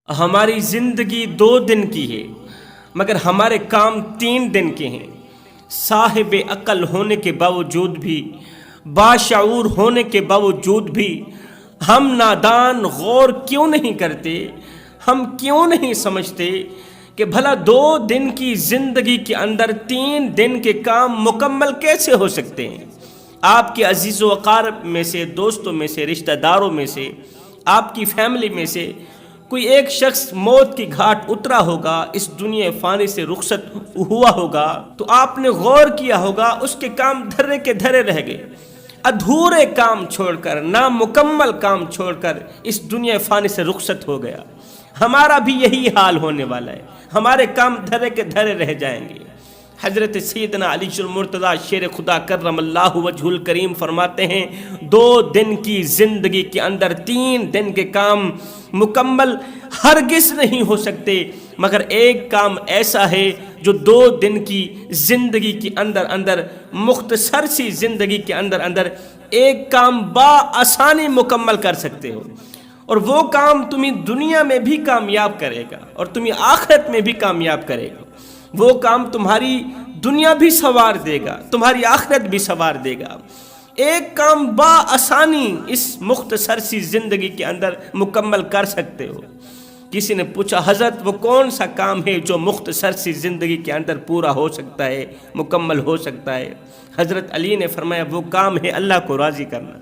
ہماری زندگی 2 دن کی ہے مگر ہمارے کام 3 دن کے ہیں۔ صاحب عقل ہونے کے باوجود بھی، باشعور ہونے کے باوجود بھی ہم نادان غور کیوں نہیں کرتے؟ ہم کیوں نہیں سمجھتے کہ بھلا 2 دن کی زندگی کے اندر 3 دن کے کام مکمل کیسے ہو سکتے ہیں؟ آپ کے عزیز و اقارب میں سے، دوستوں میں سے، رشتہ داروں میں سے، آپ کی فیملی میں سے کوئی ایک شخص موت کی گھاٹ اترا ہوگا، اس دنیا فانی سے رخصت ہوا ہوگا، تو آپ نے غور کیا ہوگا اس کے کام دھرے کے دھرے رہ گئے، ادھورے کام چھوڑ کر، نامکمل کام چھوڑ کر اس دنیا فانی سے رخصت ہو گیا۔ ہمارا بھی یہی حال ہونے والا ہے، ہمارے کام دھرے کے دھرے رہ جائیں گے۔ حضرت سیدنا علی المرتضیٰ شیر خدا کرم اللہ وجہ الکریم فرماتے ہیں 2 دن کی زندگی کے اندر 3 دن کے کام مکمل ہرگز نہیں ہو سکتے، مگر ایک کام ایسا ہے جو 2 دن کی زندگی کے اندر مختصر سی زندگی کے اندر ایک کام بآسانی مکمل کر سکتے ہو، اور وہ کام تمہیں دنیا میں بھی کامیاب کرے گا اور تمہیں آخرت میں بھی کامیاب کرے گا۔ وہ کام تمہاری دنیا بھی سنوار دے گا، تمہاری آخرت بھی سنوار دے گا۔ ایک کام بآسانی اس مختصر سی زندگی کے اندر مکمل کر سکتے ہو۔ کسی نے پوچھا حضرت وہ کون سا کام ہے جو مختصر سی زندگی کے اندر پورا ہو سکتا ہے، مکمل ہو سکتا ہے؟ حضرت علی نے فرمایا وہ کام ہے اللہ کو راضی کرنا،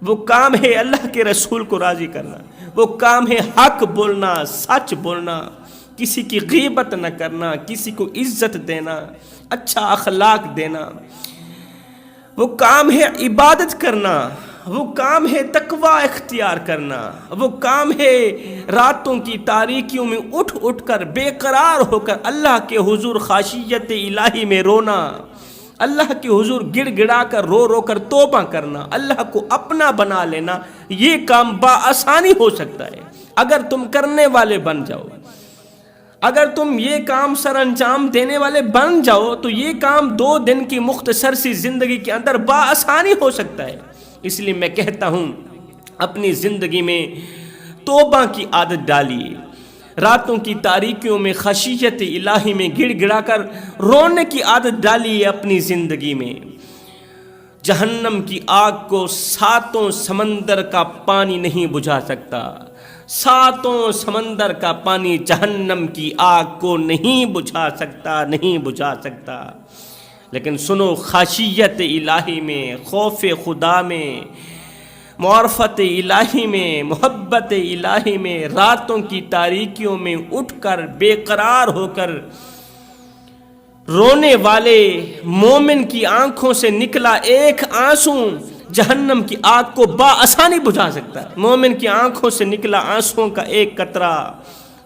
وہ کام ہے اللہ کے رسول کو راضی کرنا، وہ کام ہے حق بولنا، سچ بولنا، کسی کی غیبت نہ کرنا، کسی کو عزت دینا، اچھا اخلاق دینا، وہ کام ہے عبادت کرنا، وہ کام ہے تقوی اختیار کرنا، وہ کام ہے راتوں کی تاریکیوں میں اٹھ اٹھ کر بے قرار ہو کر اللہ کے حضور خاشیت الہی میں رونا، اللہ کے حضور گڑ گڑا کر رو رو کر توبہ کرنا، اللہ کو اپنا بنا لینا۔ یہ کام بآسانی ہو سکتا ہے اگر تم کرنے والے بن جاؤ، اگر تم یہ کام سر انجام دینے والے بن جاؤ تو یہ کام 2 دن کی مختصر سی زندگی کے اندر بآسانی ہو سکتا ہے۔ اس لیے میں کہتا ہوں اپنی زندگی میں توبہ کی عادت ڈالیے، راتوں کی تاریکیوں میں خشیت الہی میں گڑ گڑا کر رونے کی عادت ڈالیے اپنی زندگی میں۔ جہنم کی آگ کو 7 سمندر کا پانی نہیں بجھا سکتا، 7 سمندر کا پانی جہنم کی آگ کو نہیں بجھا سکتا، نہیں بجھا سکتا۔ لیکن سنو، خشیت الہی میں، خوف خدا میں، معرفت الہی میں، محبت الہی میں، راتوں کی تاریکیوں میں اٹھ کر بے قرار ہو کر رونے والے مومن کی آنکھوں سے نکلا ایک آنسو جہنم کی آگ کو بآسانی بجھا سکتا ہے۔ مومن کی آنکھوں سے نکلا آنسوؤں کا ایک قطرہ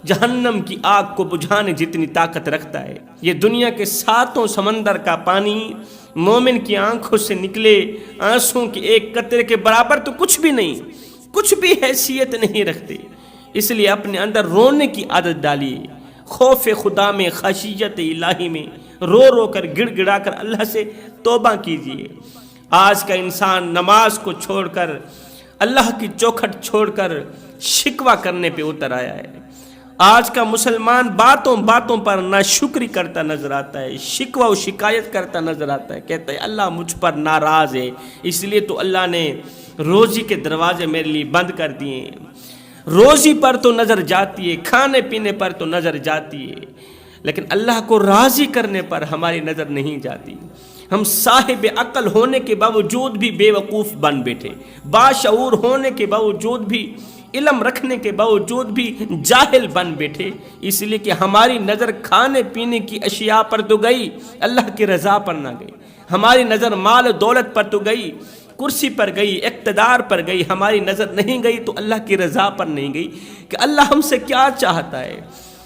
جہنم کی آگ کو بجھانے جتنی طاقت رکھتا ہے۔ یہ دنیا کے 7 سمندر کا پانی مومن کی آنکھوں سے نکلے آنسوؤں کے ایک قطرے کے برابر تو کچھ بھی نہیں، کچھ بھی حیثیت نہیں رکھتے۔ اس لیے اپنے اندر رونے کی عادت ڈالیے، خوف خدا میں، خشیت الہی میں رو رو کر گڑ گڑا کر اللہ سے توبہ کیجیے۔ آج کا انسان نماز کو چھوڑ کر، اللہ کی چوکھٹ چھوڑ کر شکوہ کرنے پہ اتر آیا ہے۔ آج کا مسلمان باتوں باتوں پر ناشکری کرتا نظر آتا ہے، شکوہ و شکایت کرتا نظر آتا ہے، کہتا ہے اللہ مجھ پر ناراض ہے، اس لیے تو اللہ نے روزی کے دروازے میرے لیے بند کر دیے ہیں۔ روزی پر تو نظر جاتی ہے، کھانے پینے پر تو نظر جاتی ہے، لیکن اللہ کو راضی کرنے پر ہماری نظر نہیں جاتی۔ ہم صاحب عقل ہونے کے باوجود بھی بے وقوف بن بیٹھے، باشعور ہونے کے باوجود بھی، علم رکھنے کے باوجود بھی جاہل بن بیٹھے، اس لیے کہ ہماری نظر کھانے پینے کی اشیاء پر تو گئی، اللہ کی رضا پر نہ گئی۔ ہماری نظر مال و دولت پر تو گئی، کرسی پر گئی، اقتدار پر گئی، ہماری نظر نہیں گئی تو اللہ کی رضا پر نہیں گئی کہ اللہ ہم سے کیا چاہتا ہے،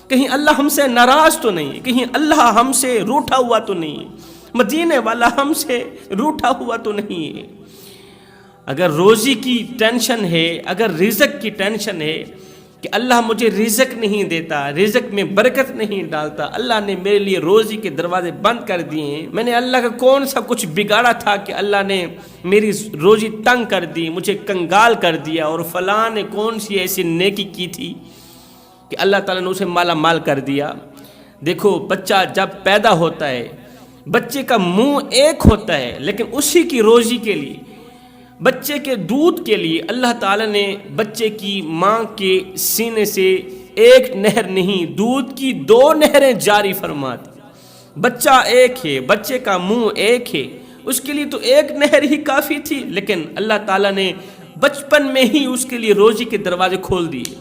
کہیں اللہ ہم سے ناراض تو نہیں، کہیں اللہ ہم سے روٹھا ہوا تو نہیں، مدینے والا ہم سے روٹھا ہوا تو نہیں ہے۔ اگر روزی کی ٹینشن ہے، اگر رزق کی ٹینشن ہے کہ اللہ مجھے رزق نہیں دیتا، رزق میں برکت نہیں ڈالتا، اللہ نے میرے لیے روزی کے دروازے بند کر دیے ہیں، میں نے اللہ کا کون سا کچھ بگاڑا تھا کہ اللہ نے میری روزی تنگ کر دی، مجھے کنگال کر دیا، اور فلاں نے کون سی ایسی نیکی کی تھی کہ اللہ تعالیٰ نے اسے مالا مال کر دیا. دیکھو بچہ جب پیدا ہوتا ہے بچے کا منہ ایک ہوتا ہے، لیکن اسی کی روزی کے لیے، بچے کے دودھ کے لیے اللہ تعالیٰ نے بچے کی ماں کے سینے سے ایک نہر نہیں، دودھ کی 2 نہریں جاری فرما دی. بچہ ایک ہے، بچے کا منہ ایک ہے، اس کے لیے تو ایک نہر ہی کافی تھی، لیکن اللہ تعالیٰ نے بچپن میں ہی اس کے لیے روزی کے دروازے کھول دیے.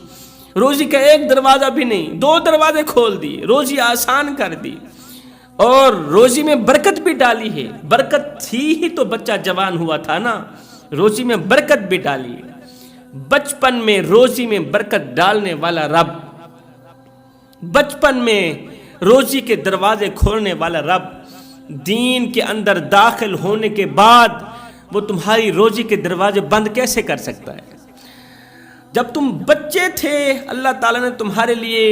روزی کا ایک دروازہ بھی نہیں، 2 دروازے کھول دیے، روزی آسان کر دی، اور روزی میں برکت بھی ڈالی ہے. برکت تھی ہی تو بچہ جوان ہوا تھا نا، روزی میں برکت بھی ڈالی ہے. بچپن میں روزی میں برکت ڈالنے والا رب، بچپن میں روزی کے دروازے کھولنے والا رب، دین کے اندر داخل ہونے کے بعد وہ تمہاری روزی کے دروازے بند کیسے کر سکتا ہے؟ جب تم بچے تھے اللہ تعالیٰ نے تمہارے لیے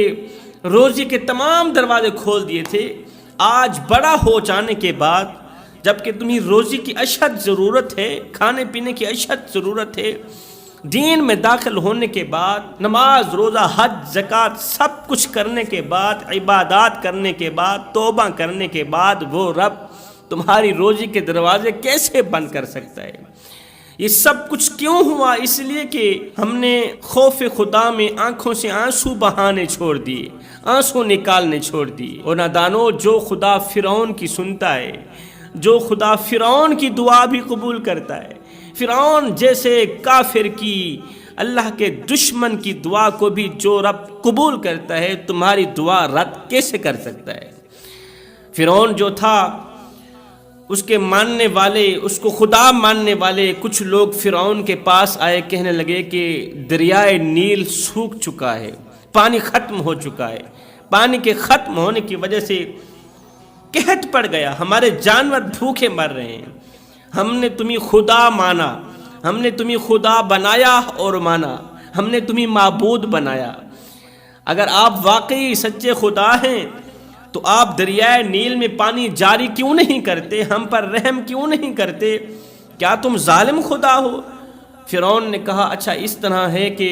روزی کے تمام دروازے کھول دیے تھے. آج بڑا ہو جانے کے بعد جبکہ تمہیں روزی کی اشد ضرورت ہے، کھانے پینے کی اشد ضرورت ہے، دین میں داخل ہونے کے بعد، نماز روزہ حج زکوٰۃ سب کچھ کرنے کے بعد، عبادات کرنے کے بعد، توبہ کرنے کے بعد، وہ رب تمہاری روزی کے دروازے کیسے بند کر سکتا ہے؟ یہ سب کچھ کیوں ہوا؟ اس لیے کہ ہم نے خوف خدا میں آنکھوں سے آنسو بہانے چھوڑ دیے، آنسو نکالنے چھوڑ دیے. اور نادانو، جو خدا فرعون کی سنتا ہے، جو خدا فرعون کی دعا بھی قبول کرتا ہے، فرعون جیسے کافر کی، اللہ کے دشمن کی دعا کو بھی جو رب قبول کرتا ہے، تمہاری دعا رد کیسے کر سکتا ہے؟ فرعون جو تھا، اس کے ماننے والے، اس کو خدا ماننے والے کچھ لوگ فرعون کے پاس آئے، کہنے لگے کہ دریائے نیل سوکھ چکا ہے، پانی ختم ہو چکا ہے. پانی کے ختم ہونے کی وجہ سے قحط پڑ گیا، ہمارے جانور بھوکے مر رہے ہیں. ہم نے تمہیں خدا مانا، ہم نے تمہیں خدا بنایا اور مانا، ہم نے تمہیں معبود بنایا. اگر آپ واقعی سچے خدا ہیں تو آپ دریائے نیل میں پانی جاری کیوں نہیں کرتے؟ ہم پر رحم کیوں نہیں کرتے؟ کیا تم ظالم خدا ہو؟ فرعون نے کہا اچھا اس طرح ہے کہ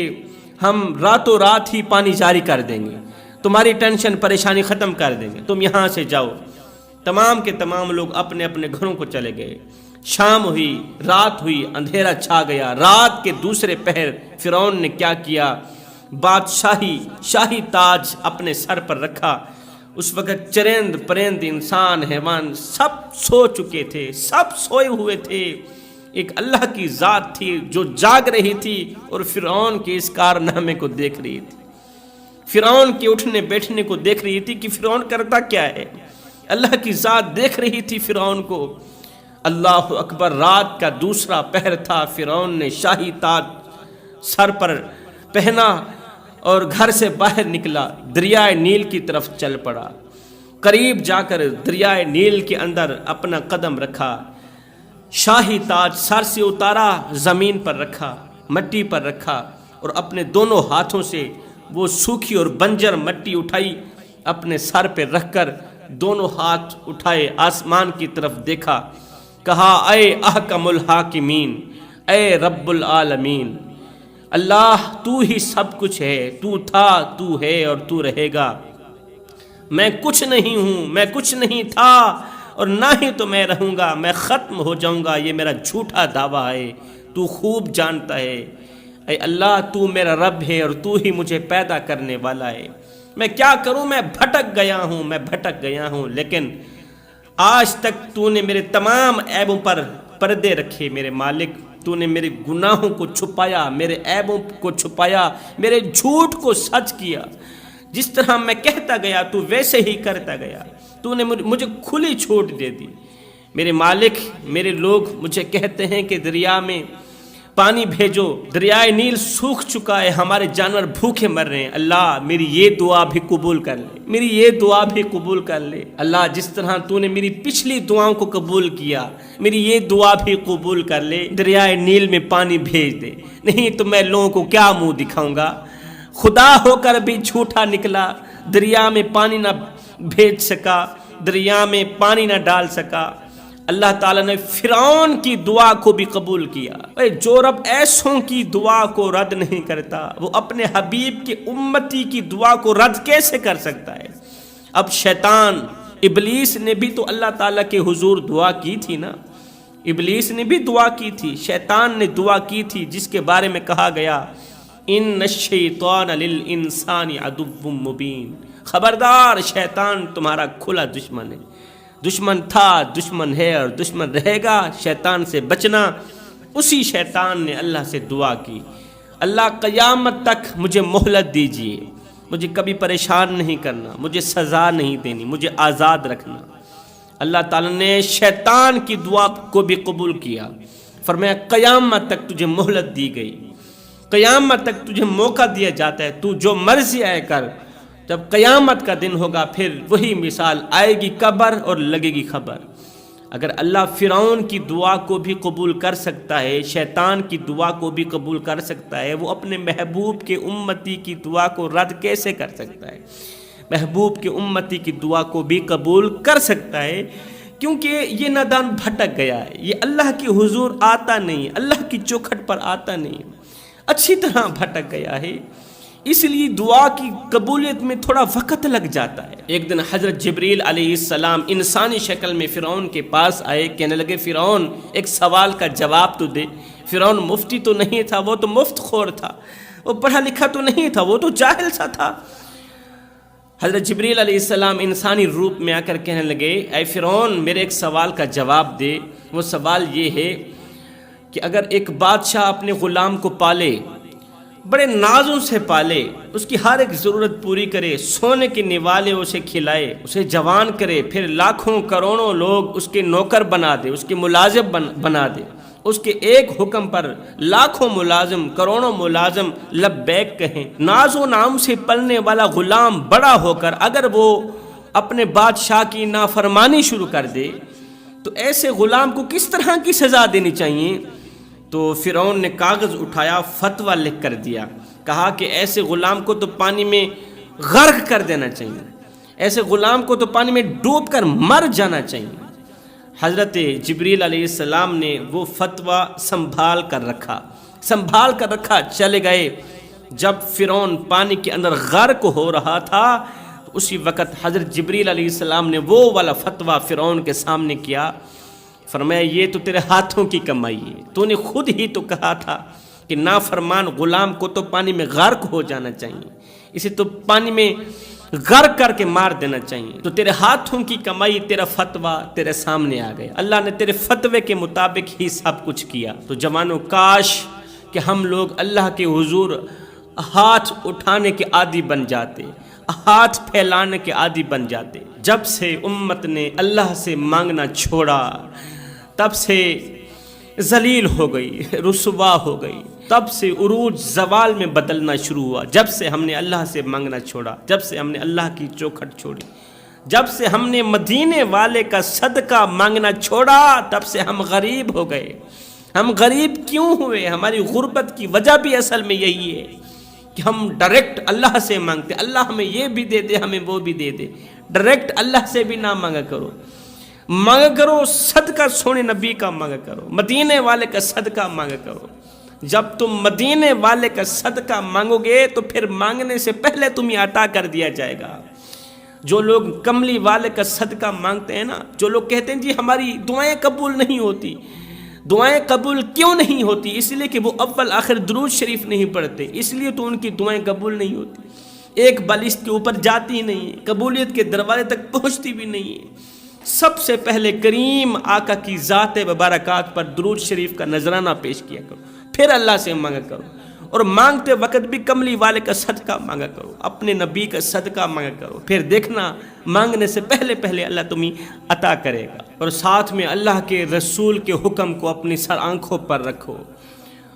ہم راتوں رات ہی پانی جاری کر دیں گے، تمہاری ٹینشن پریشانی ختم کر دیں گے، تم یہاں سے جاؤ. تمام کے تمام لوگ اپنے اپنے گھروں کو چلے گئے. شام ہوئی، رات ہوئی، اندھیرا چھا گیا. رات کے دوسرے پہر فرعون نے کیا کیا؟ شاہی تاج اپنے سر پر رکھا. اس وقت چرند پرند انسان حیوان سب سو چکے تھے، سب سوئے ہوئے تھے. ایک اللہ کی ذات تھی جو جاگ رہی تھی اور فرعون کے اس کارنامے کو دیکھ رہی تھی، فرعون کے اٹھنے بیٹھنے کو دیکھ رہی تھی کہ فرعون کرتا کیا ہے. اللہ کی ذات دیکھ رہی تھی فرعون کو. اللہ اکبر. رات کا دوسرا پہر تھا. فرعون نے شاہی تاج سر پر پہنا اور گھر سے باہر نکلا، دریائے نیل کی طرف چل پڑا. قریب جا کر دریائے نیل کے اندر اپنا قدم رکھا، شاہی تاج سر سے اتارا، زمین پر رکھا، مٹی پر رکھا، اور اپنے دونوں ہاتھوں سے وہ سوکھی اور بنجر مٹی اٹھائی، اپنے سر پہ رکھ کر دونوں ہاتھ اٹھائے، آسمان کی طرف دیکھا، کہا اے احکم الحاکمین، اے رب العالمین، اللہ تو ہی سب کچھ ہے، تو تھا، تو ہے اور تو رہے گا. میں کچھ نہیں ہوں، میں کچھ نہیں تھا اور نہ ہی تو میں رہوں گا، میں ختم ہو جاؤں گا. یہ میرا جھوٹا دعویٰ ہے، تو خوب جانتا ہے. اے اللہ تو میرا رب ہے اور تو ہی مجھے پیدا کرنے والا ہے. میں کیا کروں؟ میں بھٹک گیا ہوں، لیکن آج تک تو نے میرے تمام عیبوں پر پردے رکھے میرے مالک. تو نے میرے گناہوں کو چھپایا، میرے عیبوں کو چھپایا، میرے جھوٹ کو سچ کیا. جس طرح میں کہتا گیا تو ویسے ہی کرتا گیا. تو نے مجھے کھلی چھوٹ دے دی. میرے مالک، میرے لوگ مجھے کہتے ہیں کہ دریا میں پانی بھیجو، دریائے نیل سوکھ چکا ہے، ہمارے جانور بھوکے مر رہے ہیں. اللہ میری یہ دعا بھی قبول کر لے، میری یہ دعا بھی قبول کر لے. اللہ جس طرح تو نے میری پچھلی دعاؤں کو قبول کیا، میری یہ دعا بھی قبول کر لے. دریائے نیل میں پانی بھیج دے، نہیں تو میں لوگوں کو کیا منہ دکھاؤں گا. خدا ہو کر بھی جھوٹا نکلا، دریا میں پانی نہ بھیج سکا، دریا میں پانی نہ ڈال سکا. اللہ تعالیٰ نے فرعون کی دعا کو بھی قبول کیا۔ جو رب ایسوں کی دعا کو رد نہیں کرتا وہ اپنے حبیب کی امتی کی دعا کو رد کیسے کر سکتا ہے؟ اب شیطان ابلیس نے بھی تو اللہ تعالیٰ کے حضور دعا کی تھی نا، ابلیس نے بھی دعا کی تھی، شیطان نے دعا کی تھی، جس کے بارے میں کہا گیا ان الشیطان للانسان عدو مبین، خبردار شیطان تمہارا کھلا دشمن ہے، دشمن تھا، دشمن ہے اور دشمن رہے گا۔ شیطان سے بچنا۔ اسی شیطان نے اللہ سے دعا کی، اللہ قیامت تک مجھے مہلت دیجیے، مجھے کبھی پریشان نہیں کرنا، مجھے سزا نہیں دینی، مجھے آزاد رکھنا۔ اللہ تعالیٰ نے شیطان کی دعا کو بھی قبول کیا، فرمایا قیامت تک تجھے مہلت دی گئی، قیامت تک تجھے موقع دیا جاتا ہے، تو جو مرضی آئے کر، جب قیامت کا دن ہوگا پھر وہی مثال آئے گی قبر اور لگے گی خبر۔ اگر اللہ فرعون کی دعا کو بھی قبول کر سکتا ہے، شیطان کی دعا کو بھی قبول کر سکتا ہے، وہ اپنے محبوب کے امتی کی دعا کو رد کیسے کر سکتا ہے؟ محبوب کے امتی کی دعا کو بھی قبول کر سکتا ہے، کیونکہ یہ نادان بھٹک گیا ہے، یہ اللہ کی حضور آتا نہیں، اللہ کی چوکھٹ پر آتا نہیں، اچھی طرح بھٹک گیا ہے، اس لیے دعا کی قبولیت میں تھوڑا وقت لگ جاتا ہے۔ ایک دن حضرت جبریل علیہ السلام انسانی شکل میں فرعون کے پاس آئے، کہنے لگے فرعون ایک سوال کا جواب تو دے۔ فرعون مفتی تو نہیں تھا، وہ تو مفت خور تھا، وہ پڑھا لکھا تو نہیں تھا، وہ تو جاہل سا تھا۔ حضرت جبریل علیہ السلام انسانی روپ میں آ کر کہنے لگے اے فرعون میرے ایک سوال کا جواب دے۔ وہ سوال یہ ہے کہ اگر ایک بادشاہ اپنے غلام کو پالے، بڑے نازوں سے پالے، اس کی ہر ایک ضرورت پوری کرے، سونے کے نوالے اسے کھلائے، اسے جوان کرے، پھر لاکھوں کروڑوں لوگ اس کے نوکر بنا دے، اس کے ملازم بنا دے، اس کے ایک حکم پر لاکھوں ملازم، کروڑوں ملازم لبیک کہیں، ناز و نام سے پلنے والا غلام بڑا ہو کر اگر وہ اپنے بادشاہ کی نافرمانی شروع کر دے تو ایسے غلام کو کس طرح کی سزا دینی چاہیے؟ تو فرعون نے کاغذ اٹھایا، فتویٰ لکھ کر دیا، کہا کہ ایسے غلام کو تو پانی میں غرق کر دینا چاہیے، ایسے غلام کو تو پانی میں ڈوب کر مر جانا چاہیے۔ حضرت جبریل علیہ السلام نے وہ فتویٰ سنبھال کر رکھا، چلے گئے۔ جب فرعون پانی کے اندر غرق ہو رہا تھا اسی وقت حضرت جبریل علیہ السلام نے وہ والا فتویٰ فرعون کے سامنے کیا، فرمایا یہ تو تیرے ہاتھوں کی کمائی ہے، تو نے خود ہی تو کہا تھا کہ نافرمان غلام کو تو پانی میں غرق ہو جانا چاہیے، اسے تو پانی میں غرق کر کے مار دینا چاہیے، تو تیرے ہاتھوں کی کمائی، تیرا فتویٰ تیرے سامنے آ گیا، اللہ نے تیرے فتوے کے مطابق ہی سب کچھ کیا۔ تو جوانوں کاش کہ ہم لوگ اللہ کے حضور ہاتھ اٹھانے کے عادی بن جاتے، ہاتھ پھیلانے کے عادی بن جاتے۔ جب سے امت نے اللہ سے مانگنا چھوڑا تب سے ذلیل ہو گئی، رسوا ہو گئی، تب سے عروج زوال میں بدلنا شروع ہوا۔ جب سے ہم نے اللہ سے مانگنا چھوڑا، جب سے ہم نے اللہ کی چوکھٹ چھوڑی، جب سے ہم نے مدینے والے کا صدقہ مانگنا چھوڑا تب سے ہم غریب ہو گئے۔ ہم غریب کیوں ہوئے؟ ہماری غربت کی وجہ بھی اصل میں یہی ہے کہ ہم ڈائریکٹ اللہ سے مانگتے، اللہ ہمیں یہ بھی دے دے، ہمیں وہ بھی دے دے۔ ڈائریکٹ اللہ سے بھی نہ مانگا کرو، مانگا کرو صدقہ سونے نبی کا مانگا کرو، مدینے والے کا صدقہ مانگا کرو۔ جب تم مدینے والے کا صدقہ مانگو گے تو پھر مانگنے سے پہلے تمہیں عطا کر دیا جائے گا۔ جو لوگ کملی والے کا صدقہ مانگتے ہیں نا، جو لوگ کہتے ہیں جی ہماری دعائیں قبول نہیں ہوتی، دعائیں قبول کیوں نہیں ہوتی؟ اس لیے کہ وہ اول آخر درود شریف نہیں پڑھتے، اس لیے تو ان کی دعائیں قبول نہیں ہوتی، ایک بالشت کے اوپر جاتی نہیں ہے، قبولیت کے دروازے تک پہنچتی بھی نہیں ہے۔ سب سے پہلے کریم آقا کی ذات مبارکات پر درود شریف کا نذرانہ پیش کیا کرو، پھر اللہ سے مانگا کرو، اور مانگتے وقت بھی کملی والے کا صدقہ مانگا کرو، اپنے نبی کا صدقہ مانگا کرو، پھر دیکھنا مانگنے سے پہلے اللہ تمہیں عطا کرے گا۔ اور ساتھ میں اللہ کے رسول کے حکم کو اپنی سر آنکھوں پر رکھو،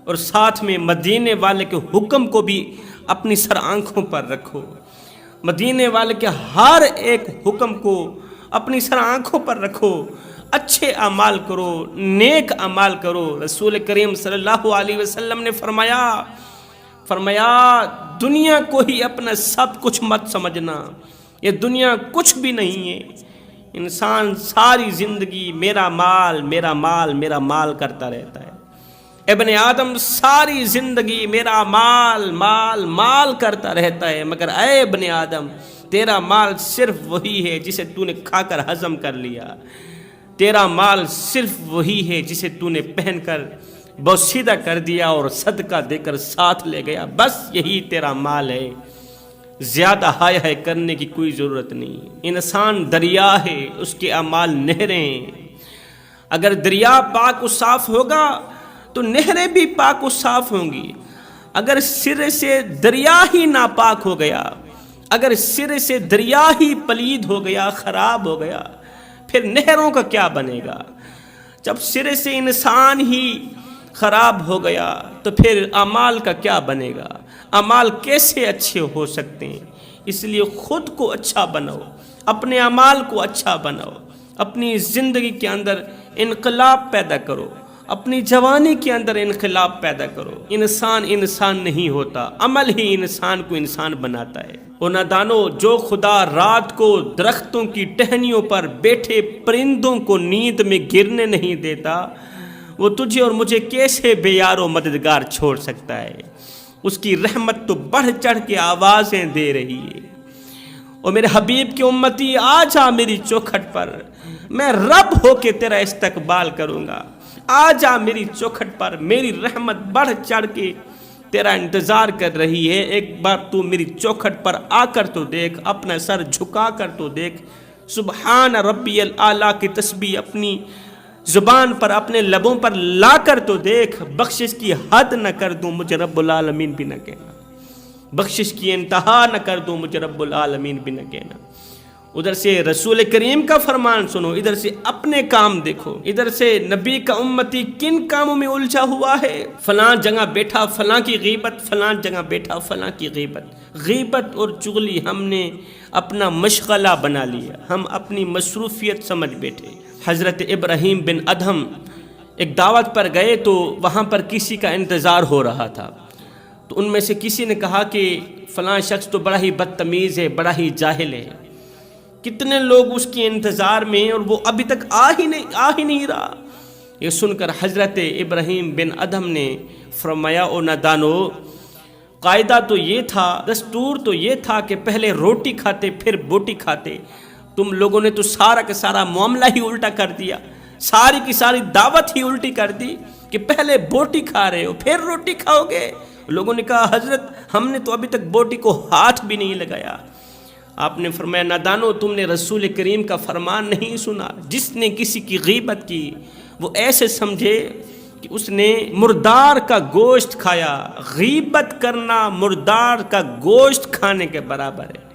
اور ساتھ میں مدینے والے کے حکم کو بھی اپنی سر آنکھوں پر رکھو، مدینے والے کے ہر ایک حکم کو اپنی سر آنکھوں پر رکھو، اچھے اعمال کرو، نیک اعمال کرو۔ رسول کریم صلی اللہ علیہ وسلم نے فرمایا دنیا کو ہی اپنا سب کچھ مت سمجھنا، یہ دنیا کچھ بھی نہیں ہے، انسان ساری زندگی میرا مال میرا مال میرا مال کرتا رہتا ہے۔ ابن آدم ساری زندگی میرا مال مال مال کرتا رہتا ہے، مگر اے ابن آدم تیرا مال صرف وہی ہے جسے تو نے کھا کر ہضم کر لیا، تیرا مال صرف وہی ہے جسے تو نے پہن کر بوسیدہ کر دیا اور صدقہ دے کر ساتھ لے گیا، بس یہی تیرا مال ہے، زیادہ ہائے ہائے کرنے کی کوئی ضرورت نہیں۔ انسان دریا ہے، اس کے اعمال نہریں، اگر دریا پاک و صاف ہوگا تو نہریں بھی پاک و صاف ہوں گی۔ اگر سرے سے دریا ہی ناپاک ہو گیا، اگر سرے سے دریا ہی پلید ہو گیا، خراب ہو گیا، پھر نہروں کا کیا بنے گا؟ جب سرے سے انسان ہی خراب ہو گیا تو پھر اعمال کا کیا بنے گا؟ اعمال کیسے اچھے ہو سکتے ہیں؟ اس لیے خود کو اچھا بناؤ، اپنے اعمال کو اچھا بناؤ، اپنی زندگی کے اندر انقلاب پیدا کرو، اپنی جوانی کے اندر انقلاب پیدا کرو۔ انسان انسان نہیں ہوتا، عمل ہی انسان کو انسان بناتا ہے۔ اور نادانو، جو خدا رات کو درختوں کی ٹہنیوں پر بیٹھے پرندوں کو نیند میں گرنے نہیں دیتا، وہ تجھے اور مجھے کیسے بے یار و مددگار چھوڑ سکتا ہے؟ اس کی رحمت تو بڑھ چڑھ کے آوازیں دے رہی ہے۔ اور میرے حبیب کی امتی، آ جا میری چوکھٹ پر، میں رب ہو کے تیرا استقبال کروں گا۔ آ جا میری چوکھٹ پر، میری رحمت بڑھ چڑھ کے تیرا انتظار کر رہی ہے۔ ایک بار تو میری چوکھٹ پر آ کر تو دیکھ، اپنا سر جھکا کر تو دیکھ، سبحان ربی الاعلیٰ کی تسبیح اپنی زبان پر، اپنے لبوں پر لا کر تو دیکھ۔ بخشش کی حد نہ کر دوں، مجھے رب العالمین بھی نہ کہنا، بخشش کی انتہا نہ کر دوں، مجھے رب العالمین بھی نہ کہنا۔ ادھر سے رسول کریم کا فرمان سنو، ادھر سے اپنے کام دیکھو، ادھر سے نبی کا امتی کن کاموں میں الجھا ہوا ہے۔ فلاں جگہ بیٹھا فلاں کی غیبت، فلاں جگہ بیٹھا فلاں کی غیبت۔ غیبت اور چغلی ہم نے اپنا مشغلہ بنا لیا، ہم اپنی مصروفیت سمجھ بیٹھے۔ حضرت ابراہیم بن ادہم ایک دعوت پر گئے تو وہاں پر کسی کا انتظار ہو رہا تھا، تو ان میں سے کسی نے کہا کہ فلاں شخص تو بڑا ہی بدتمیز ہے، بڑا ہی جاہل ہے، کتنے لوگ اس کے انتظار میں ہیں اور وہ ابھی تک آ ہی نہیں رہا۔ یہ سن کر حضرت ابراہیم بن ادہم نے فرمایا، او نادانو، قاعدہ تو یہ تھا، دستور تو یہ تھا کہ پہلے روٹی کھاتے پھر بوٹی کھاتے، تم لوگوں نے تو سارا کا سارا معاملہ ہی الٹا کر دیا، ساری کی ساری دعوت ہی الٹی کر دی کہ پہلے بوٹی کھا رہے ہو پھر روٹی کھاؤ گے۔ لوگوں نے کہا حضرت ہم نے تو ابھی تک بوٹی کو ہاتھ بھی نہیں لگایا۔ آپ نے فرمایا، نادانو، تم نے رسول کریم کا فرمان نہیں سنا، جس نے کسی کی غیبت کی وہ ایسے سمجھے کہ اس نے مردار کا گوشت کھایا۔ غیبت کرنا مردار کا گوشت کھانے کے برابر ہے۔